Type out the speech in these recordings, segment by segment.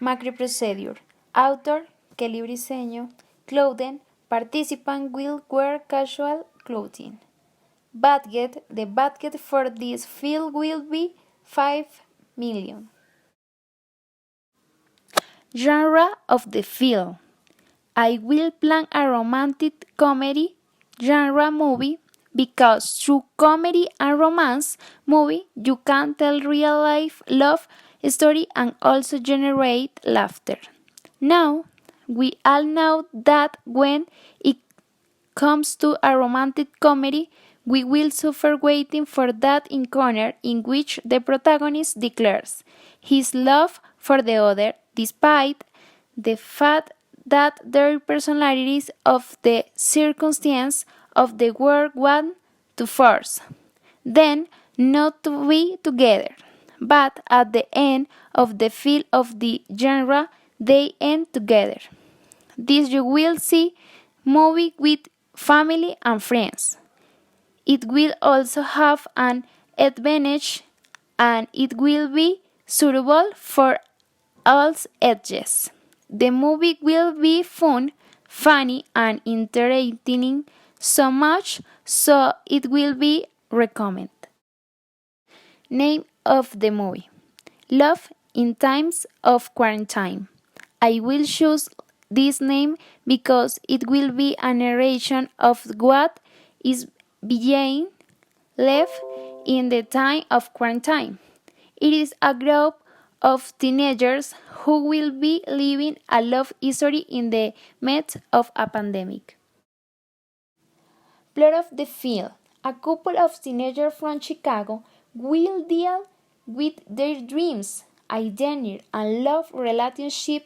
Macroprocedure. Author Kelly Briseño. Clothing. Participant will wear casual clothing. Budget. The budget for this film will be 5 million. Genre of the film. I will plan a romantic comedy genre movie because through comedy and romance movie you can tell real life love story and also generate laughter. Now, we all know that when it comes to a romantic comedy, we will suffer waiting for that encounter in which the protagonist declares his love for the other despite the fact that their personalities of the circumstance of the world want to force them not to be together. But at the end of the film of the genre, they end together. This you will see movie with family and friends. It will also have an advantage and it will be suitable for all ages. The movie will be fun, funny and entertaining so much so it will be recommended. Name of the movie: Love in Times of Quarantine. I will choose this name because it will be a narration of what is being left in the time of quarantine. It is a group of teenagers who will be living a love history in the midst of a pandemic. Plot of the film: a couple of teenagers from Chicago will deal with their dreams, identity, and love relationship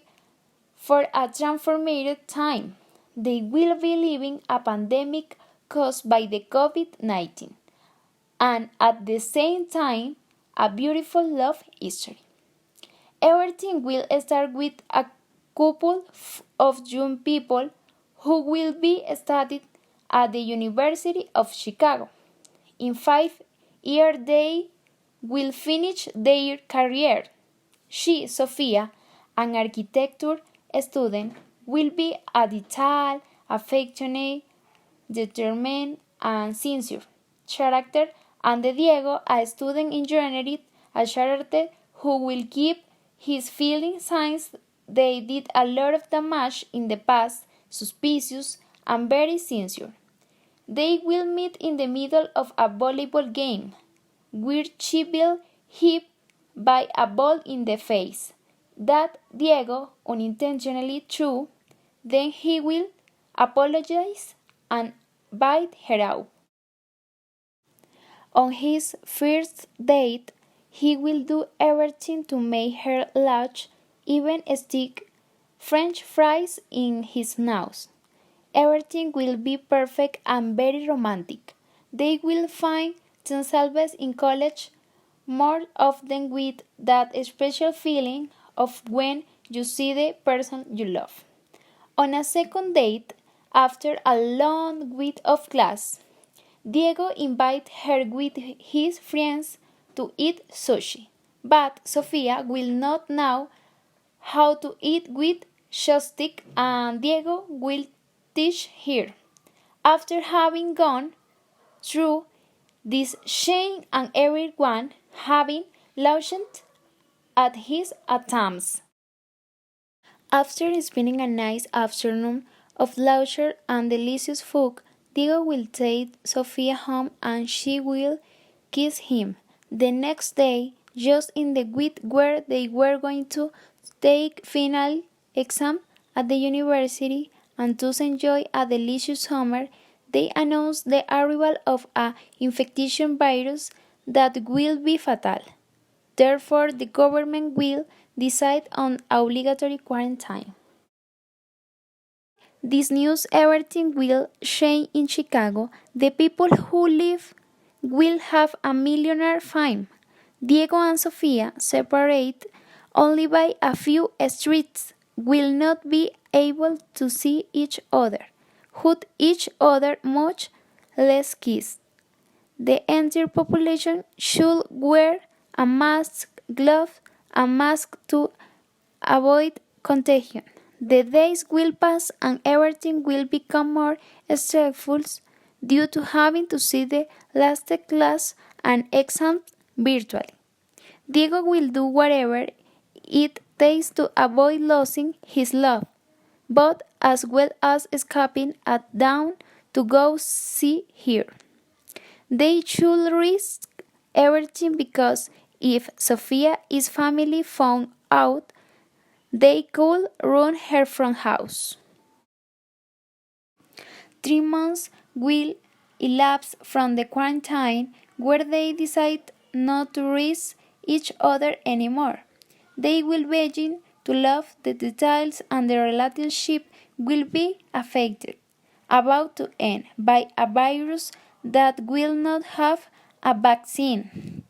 for a transformative time. They will be living a pandemic caused by the COVID-19 and at the same time a beautiful love history. Everything will start with a couple of young people who will be studying at the University of Chicago. In 5 years, they will finish their career. She, Sophia, an architecture student, will be a detailed, affectionate, determined, and sincere character, and Diego, a student engineering, a character who will keep his feelings since they did a lot of damage in the past, suspicious and very sincere. They will meet in the middle of a volleyball game, where she will hit by a ball in the face that Diego unintentionally threw. Then he will apologize and bite her out. On his first date, he will do everything to make her laugh, even stick French fries in his nose. Everything will be perfect and very romantic. They will find themselves in college more often with that special feeling of when you see the person you love. On a second date, after a long week of class, Diego invites her with his friends to eat sushi, but Sofia will not know how to eat with chopstick and Diego will teach her. After having gone through this chain and everyone having laughed at his attempts. After spending a nice afternoon of laughter and delicious food, Diego will take Sofia home and she will kiss him. The next day, just in the week where they were going to take final exam at the university and thus enjoy a delicious summer, they announced the arrival of an infection virus that will be fatal. Therefore, the government will decide on obligatory quarantine. This news everything will change in Chicago. The people who live will have a millionaire fame. Diego and Sofia, separate only by a few streets, will not be able to see each other, hug each other, much less kiss. The entire population should wear a mask, gloves, a mask too, avoid contagion. The days will pass and everything will become more stressful due to having to see the last class and exams virtually. Diego will do whatever it takes to avoid losing his love, but as well as escaping at dawn to go see her. They should risk everything because if Sophia's family found out, they could run her from house. 3 months will elapse from the quarantine where they decide not to risk each other anymore. They will begin to love the details and the relationship will be affected, about to end by a virus that will not have a vaccine.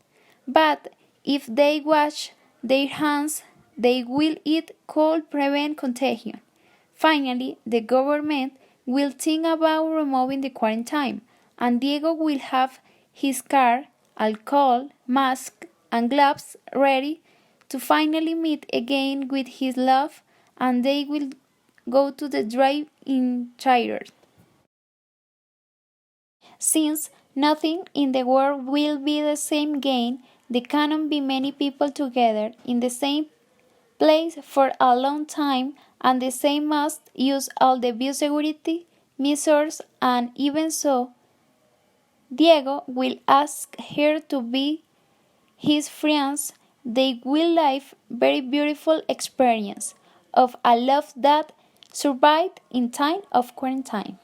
But if they wash their hands, they will it could prevent contagion. Finally, the government will think about removing the quarantine, and Diego will have his car, alcohol, mask, and gloves ready to finally meet again with his love, and they will go to the drive-in theater. Since nothing in the world will be the same again, there cannot be many people together in the same place for a long time, and the same must use all the biosecurity measures, and even so, Diego will ask her to be his friends. They will live very beautiful experience of a love that survived in time of quarantine.